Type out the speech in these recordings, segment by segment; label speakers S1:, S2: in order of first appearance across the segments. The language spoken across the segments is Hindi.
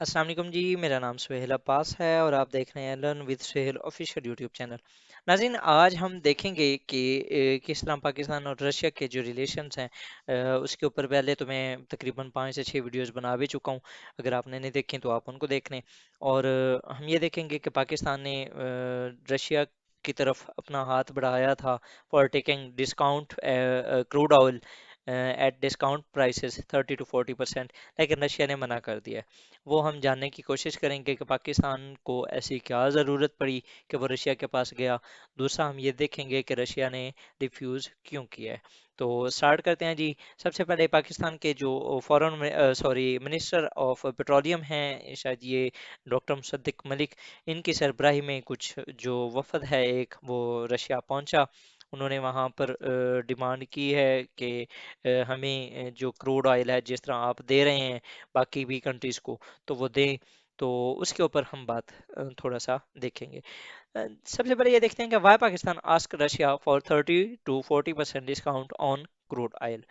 S1: अस्सलाम वालेकुम जी। मेरा नाम सुहेल अब्बास है और आप देख रहे हैं learn with Suhail official YouTube channel. नाज़रीन, आज हम देखेंगे कि कि इस्लाम पाकिस्तान और रशिया के जो रिलेशंस हैं, उसके ऊपर पहले तो मैं तकरीबन 5 से 6 वीडियोस बना भी चुका हूँ। अगर आपने नहीं देखे तो आप उनको देख लें। और हम ये देखेंगे कि पाकिस्तान ने रशिया की तरफ अपना हाथ बढ़ाया था for taking discount crude oil at discount prices 30 to 40%, लेकिन रशिया ने मना कर दिया। वो हम जानने की कोशिश करेंगे कि पाकिस्तान को ऐसी क्या ज़रूरत पड़ी कि वो रशिया के पास गया। दूसरा हम ये देखेंगे कि रशिया ने रिफ्यूज़ क्यों किया है। तो स्टार्ट करते हैं जी। सबसे पहले पाकिस्तान के जो मिनिस्टर ऑफ पेट्रोलियम हैं, शायद ये डॉक्टर मुसद्दिक मलिक, इनकी सरबराही में कुछ जो वफद है एक, वो रशिया पहुंचा। उन्होंने वहाँ पर डिमांड की है कि हमें जो क्रूड ऑयल है जिस तरह आप दे रहे हैं बाकी भी कंट्रीज को, तो वो दें। तो उसके ऊपर हम बात थोड़ा सा देखेंगे। सबसे पहले ये देखते हैं कि why Pakistan ask Russia for 30 to 40% discount on crude oil.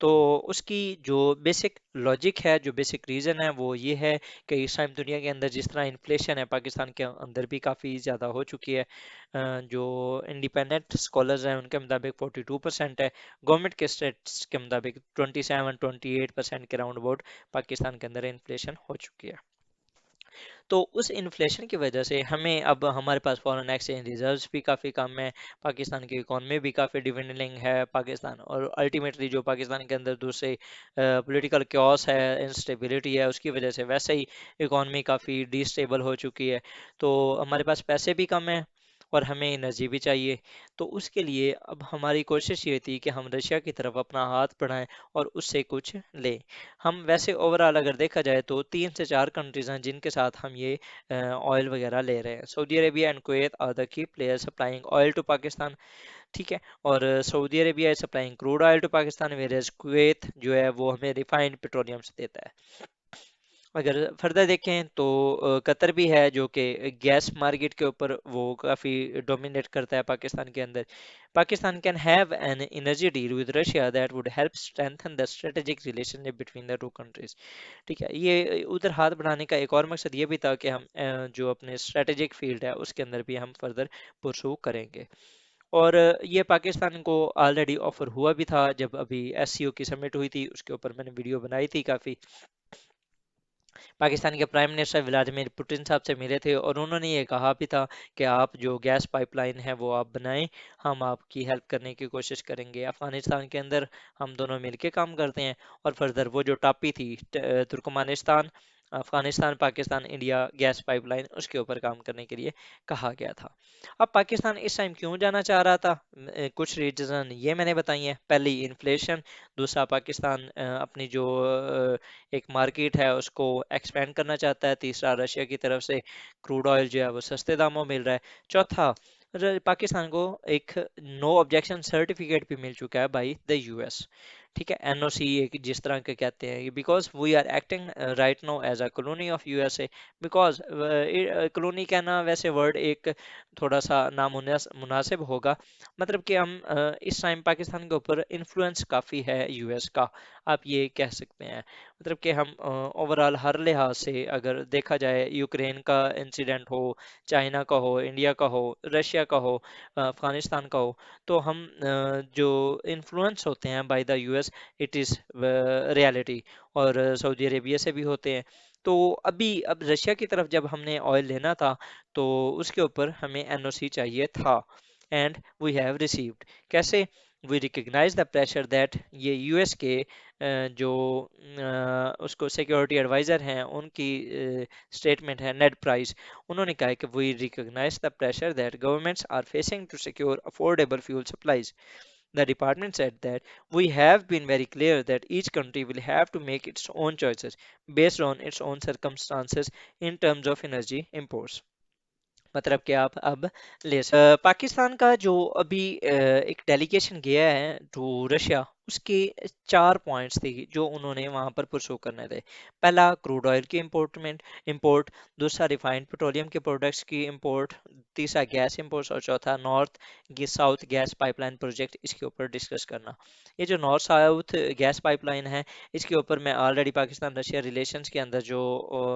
S1: तो उसकी जो बेसिक लॉजिक है, जो बेसिक रीज़न है, वो ये है कि इस टाइम दुनिया के अंदर जिस तरह इन्फ्लेशन है, पाकिस्तान के अंदर भी काफ़ी ज़्यादा हो चुकी है। जो इंडिपेंडेंट स्कॉलर्स हैं उनके मुताबिक 42% है। गवर्नमेंट के स्टेट्स के मुताबिक 27-28% के राउंड अबाउट पाकिस्तान के अंदर इन्फ्लेशन हो चुकी है। तो उस इन्फ्लेशन की वजह से हमें अब हमारे पास फॉरेन एक्सचेंज रिजर्व्स भी काफ़ी कम है। पाकिस्तान की इकॉनमी भी काफ़ी डिविडेंडिंग है पाकिस्तान, और अल्टीमेटली जो पाकिस्तान के अंदर दूसरे पॉलिटिकल क्योस है, इंस्टेबिलिटी है, उसकी वजह से वैसे ही इकॉनमी काफ़ी डिस्टेबल हो चुकी है। तो हमारे पास पैसे भी कम हैं और हमें एनर्जी भी चाहिए। तो उसके लिए अब हमारी कोशिश ये थी कि हम रशिया की तरफ अपना हाथ बढ़ाएं और उससे कुछ लें। हम वैसे ओवरऑल अगर देखा जाए तो 3 से 4 कंट्रीज हैं जिनके साथ हम ये ऑयल वगैरह ले रहे हैं। Saudi Arabia and Kuwait are the key player supplying oil to Pakistan. ठीक है। और सऊदी अरेबिया है supplying crude oil to Pakistan, where Kuwait जो है वो हमें रिफाइंड पेट्रोलियम से देता है। अगर फर्दर देखें तो कतर भी है जो कि गैस मार्केट के ऊपर वो काफ़ी डोमिनेट करता है पाकिस्तान के अंदर। Pakistan can have an energy deal with Russia that would help strengthen the strategic relationship between the two countries. ठीक है। ये उधर हाथ बढ़ाने का एक और मकसद ये भी था कि हम जो अपने स्ट्रेटेजिक फील्ड है उसके अंदर भी हम फर्दर परसू करेंगे। और ये पाकिस्तान को ऑलरेडी ऑफर हुआ भी था जब अभी एससीओ की समिट हुई थी, उसके ऊपर मैंने वीडियो बनाई थी काफ़ी। पाकिस्तान के प्राइम मिनिस्टर व्लादिमीर पुतिन साहब से मिले थे और उन्होंने ये कहा भी था कि आप जो गैस पाइपलाइन है वो आप बनाएं, हम आपकी हेल्प करने की कोशिश करेंगे। अफगानिस्तान के अंदर हम दोनों मिलके काम करते हैं। और फर्दर वो जो टापी थी Turkmenistan, Afghanistan, Pakistan, India gas pipeline, उसके ऊपर काम करने के लिए कहा गया था। अब पाकिस्तान इस टाइम क्यों जाना चाह रहा था? कुछ रीजन ये मैंने बताई हैं। पहली इन्फ्लेशन, दूसरा पाकिस्तान अपनी जो एक मार्केट है उसको एक्सपेंड करना चाहता है, तीसरा रशिया की तरफ से क्रूड ऑयल जो है वो सस्ते दामों में मिल रहा है, चौथा पाकिस्तान को एक नो ऑब्जेक्शन सर्टिफिकेट भी मिल चुका है बाय द यूएस। ठीक है, एनओसी एक जिस तरह के कहते हैं, because we are acting right now as a colony of USA. Because colony कहना वैसे वर्ड एक थोड़ा सा नामुनासिब होगा। मतलब कि हम इस टाइम पाकिस्तान के ऊपर इन्फ्लुएंस काफ़ी है यूएस का, आप ये कह सकते हैं। मतलब कि हम ओवरऑल हर लिहाज से अगर देखा जाए, यूक्रेन का इंसिडेंट हो, चाइना का हो, इंडिया का हो, रशिया का हो, अफगानिस्तान का हो, तो हम जो इन्फ्लुएंस होते हैं by the US, it is reality. और सऊदी अरेबिया से भी होते हैं। तो अब रशिया की तरफ जब हमने ऑयल लेना था तो उसके ऊपर हमें एनओसी चाहिए था, एंड वी हैव रिसीव्ड। कैसे? We recognize the pressure that, ये यूएस के जो उसको सिक्योरिटी एडवाइज़र हैं उनकी स्टेटमेंट है, नेड प्राइस। उन्होंने कहा है कि we recognize the pressure that governments are facing to secure affordable fuel supplies. The department said that we have been very clear that each country will have to make its own choices based on its own circumstances in terms of energy imports। मतलब कि आप अब पाकिस्तान का जो अभी एक डेलीगेशन गया है टू रशिया, उसके 4 पॉइंट्स थे जो उन्होंने वहां पर पुरसू करने थे। पहला, क्रूड ऑयल की इंपोर्ट। दूसरा, रिफाइंड पेट्रोलियम के प्रोडक्ट्स की इंपोर्ट। तीसरा, गैस इंपोर्ट्स। और चौथा, north south gas pipeline project, इसके ऊपर डिस्कस करना। ये जो नॉर्थ साउथ गैस पाइपलाइन है, इसके ऊपर मैं ऑलरेडी पाकिस्तान रशिया रिलेशंस के अंदर जो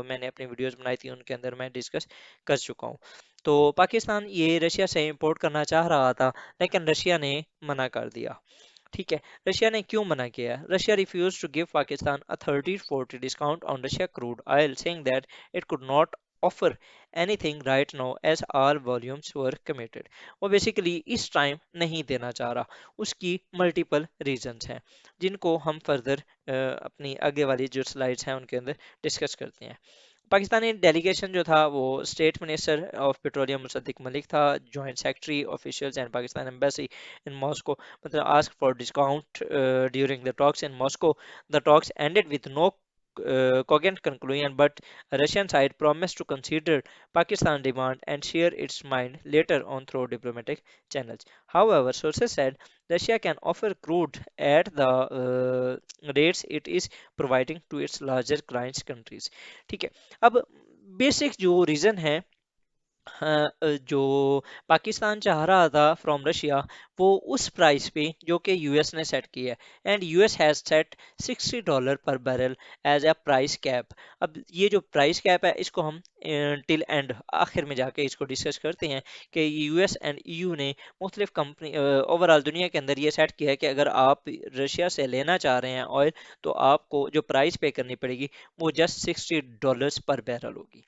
S1: मैंने अपनी वीडियोस बनाई थी उनके अंदर मैं डिस्कस कर चुका हूँ। तो पाकिस्तान ये रशिया से इंपोर्ट करना चाह रहा था, लेकिन रशिया ने मना कर दिया। ठीक है, रशिया ने क्यों मना किया? Russia refuse to give Pakistan a 30-40 discount on Russia crude oil, saying that it could not offer anything right now as all volumes were committed. वो बेसिकली इस टाइम नहीं देना चाह रहा। उसकी मल्टीपल रीजंस हैं, जिनको हम फर्दर अपनी आगे वाली जो स्लाइड्स हैं उनके अंदर डिस्कस करते हैं। पाकिस्तानी डेलीगेशन जो था वो state minister of petroleum Musaddiq Malik था, joint secretary officials and Pakistan embassy in Moscow, मतलब ask for discount during the talks in Moscow. The talks ended with no cogent conclusion, but Russian side promised to consider Pakistan demand and share its mind later on through diplomatic channels. However, sources said Russia can offer crude at the rates it is providing to its larger clients countries। ठीक है, अब बेसिक जो रीजन है, हाँ, जो पाकिस्तान चाह रहा था फ्रॉम रशिया, वो उस प्राइस पे जो कि यूएस ने सेट किया है, एंड यूएस हैज सेट $60 पर barrel as a price cap. अब ये जो प्राइस कैप है इसको हम टिल एंड आखिर में जाके इसको डिस्कस करते हैं कि यूएस एंड ईयू ने मुख्तलिफ कंपनी ओवरऑल दुनिया के अंदर ये सेट किया है कि अगर आप रशिया से लेना चाह रहे हैं ऑयल, तो आपको जो प्राइस पे करनी पड़ेगी वो जस्ट $60 पर बैरल होगी।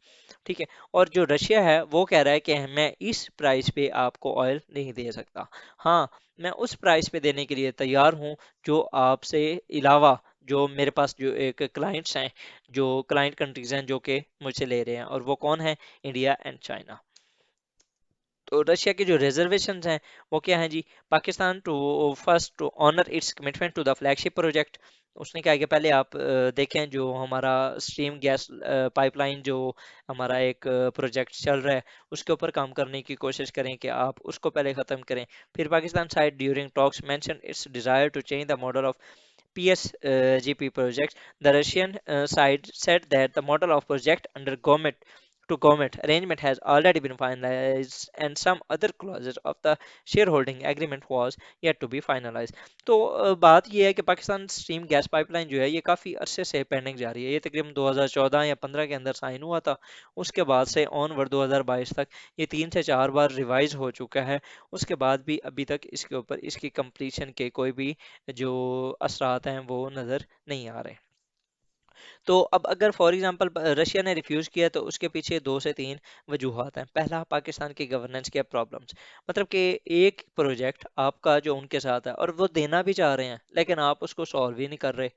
S1: ठीक है, और जो रशिया है वो कह रहा है कि मैं इस प्राइस पे आपको ऑयल नहीं दे सकता। हाँ, मैं उस प्राइस पे देने के लिए तैयार हूँ जो आपसे अलावा जो मेरे पास जो एक क्लाइंट्स हैं, जो क्लाइंट कंट्रीज हैं जो कि मुझसे ले रहे हैं, और वो कौन है? India and China. तो रशिया के जो रिजर्वेशंस हैं वो क्या हैं जी? Pakistan to first to honour its commitment to the flagship project. उसने कहा कि पहले आप देखें जो हमारा स्ट्रीम गैस पाइपलाइन जो हमारा एक प्रोजेक्ट चल रहा है उसके ऊपर काम करने की कोशिश करें कि आप उसको पहले ख़त्म करें। फिर Pakistan side during talks mention its desire to change the model of PSGP projects. The Russian side said that the model of project under government to government arrangement has already been finalized and some other clauses of the shareholding agreement was yet to be finalized। तो बात ये है कि पाकिस्तान स्ट्रीम गैस पाइपलाइन जो है ये काफ़ी अरसे से पेंडिंग जा रही है। ये तकरीबन 2014 या 15 के अंदर साइन हुआ था। उसके बाद से ऑनवर्ड 2022 तक ये 3 से 4 बार रिवाइज हो चुका है। उसके बाद भी अभी तक इसके ऊपर इसकी कंप्लीशन के कोई भी जो असरात हैं वो नज़र नहीं आ रहे। तो अब अगर फॉर एग्जांपल रशिया ने रिफ्यूज़ किया तो उसके पीछे 2 से 3 वजूहात हैं। पहला, पाकिस्तान की गवर्नेंस के प्रॉब्लम्स, मतलब कि एक प्रोजेक्ट आपका जो उनके साथ है और वो देना भी चाह रहे हैं लेकिन आप उसको सॉल्व ही नहीं कर रहे।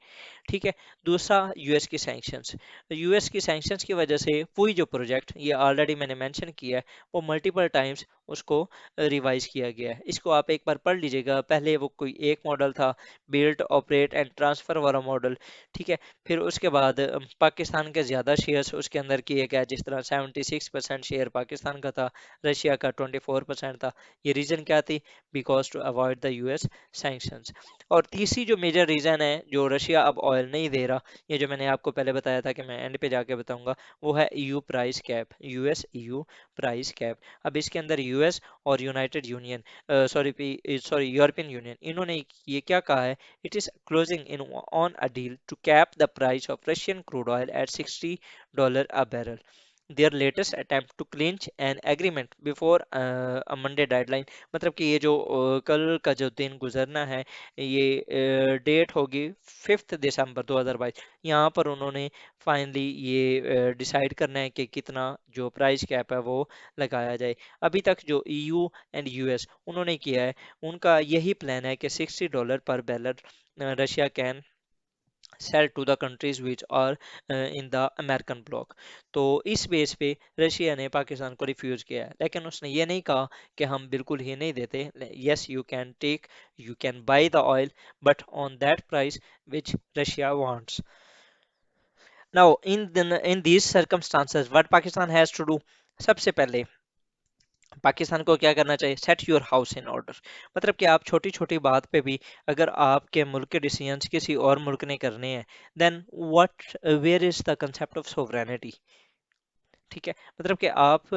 S1: ठीक है। दूसरा, यूएस की सैंक्शंस। यूएस की सैंक्शंस की वजह से वही जो प्रोजेक्ट ये ऑलरेडी मैंने मेंशन किया है वो मल्टीपल टाइम्स उसको रिवाइज किया गया है। इसको आप एक बार पढ़ लीजिएगा। पहले वो कोई एक मॉडल था, बिल्ड ऑपरेट एंड ट्रांसफर वाला मॉडल। ठीक है। फिर उसके बाद पाकिस्तान के ज़्यादा शेयर्स उसके अंदर किए गए, जिस तरह 76% शेयर पाकिस्तान का था, रशिया का 24% था। ये रीज़न क्या थी? Because to avoid the US sanctions. और तीसरी जो मेजर रीज़न है जो रशिया अब ऑयल नहीं दे रहा, ये जो मैंने आपको पहले बताया था कि मैं एंड पे जाके बताऊंगा, वो है EU price cap, US EU price cap. अब इसके अंदर यूएस और United union, sorry European union, इन्होंने ये क्या कहा है? It is closing in on a deal to cap the price of Russian crude oil at $60 a barrel. Their latest attempt to clinch an agreement before a Monday deadline, मतलब कि ये जो कल का जो दिन गुजरना है, ये डेट होगी 5 दिसंबर 2022। यहाँ पर उन्होंने फाइनली ये डिसाइड करना है कि कितना जो प्राइस कैप है वो लगाया जाए। अभी तक जो ईयू एंड यूएस उन्होंने किया है, उनका यही प्लान है कि $60 पर barrel Russia can sell to the countries which are in the American bloc. तो इस बेस पे रशिया ने पाकिस्तान को रिफ्यूज किया है, लेकिन उसने ये नहीं कहा कि हम बिल्कुल ही नहीं देते। Yes, you can take, you can buy the oil, but on that price which Russia wants. Now in these circumstances what Pakistan has to do? सबसे पहले पाकिस्तान को क्या करना चाहिए? Set your house in order. मतलब कि आप छोटी छोटी बात पे भी अगर आपके मुल्क के डिसीजंस किसी और मुल्क ने करने हैं, then what, where is the concept of sovereignty? ठीक है, मतलब कि आप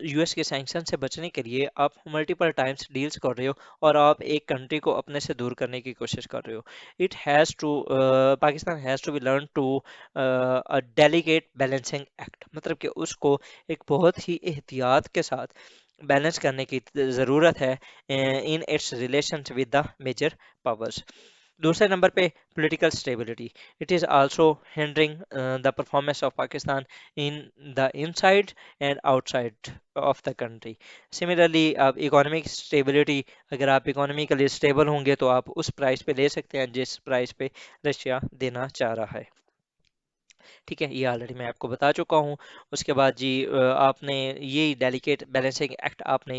S1: यूएस के सैंक्शन से बचने के लिए आप मल्टीपल टाइम्स डील्स कर रहे हो और आप एक कंट्री को अपने से दूर करने की कोशिश कर रहे हो। It has to, Pakistan has to be learn to a delegate balancing act, मतलब कि उसको एक बहुत ही एहतियात के साथ बैलेंस करने की ज़रूरत है in its relation with the major powers. दूसरे नंबर पे political stability, it is also hindering the performance of Pakistan in the inside and outside of the country. Similarly आप इकोनॉमिक स्टेबिलिटी, अगर आप इकोनॉमिकली स्टेबल होंगे तो आप उस प्राइस पे ले सकते हैं जिस प्राइस पे रशिया देना चाह रहा है। ठीक है, ये ऑलरेडी मैं आपको बता चुका हूँ। उसके बाद जी आपने ये डेलिकेट बैलेंसिंग एक्ट आपने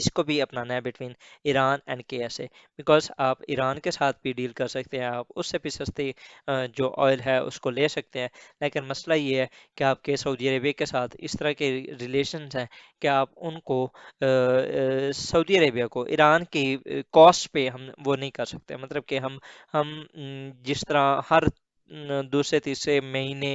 S1: इसको भी अपनाना है between Iran and KSA, because आप ईरान के साथ भी डील कर सकते हैं, आप उससे भी सस्ती जो ऑयल है उसको ले सकते हैं। लेकिन मसला ये है कि आपके सऊदी अरेबिया के साथ इस तरह के रिलेशंस हैं कि आप उनको सऊदी अरेबिया को ईरान की कॉस्ट पे हम वो नहीं कर सकते। मतलब कि हम जिस तरह हर दूसरे तीसरे महीने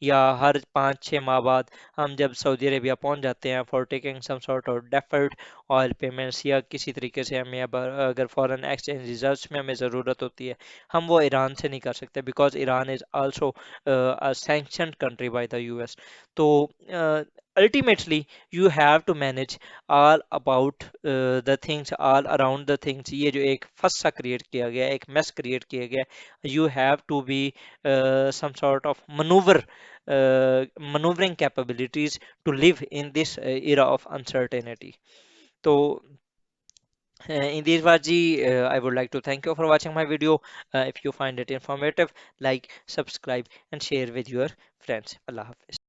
S1: या हर 5-6 माह बाद हम जब सऊदी अरेबिया पहुंच जाते हैं for taking some sort of deferred oil payments, या किसी तरीके से हमें अब अगर फॉरेन एक्सचेंज रिजर्व्स में हमें ज़रूरत होती है, हम वो ईरान से नहीं कर सकते, because Iran is also a sanctioned country by the US. तो ultimately you have to manage all about the things, all around the things। ये जो एक फस सा क्रिएट किया गया है, एक मेस क्रिएट किया गया है, you have to be some sort of maneuvering capabilities to live in this era of uncertainty. So in this Vaji, I would like to thank you for watching my video. If you find it informative, like, subscribe, and share with your friends. Allah Hafiz.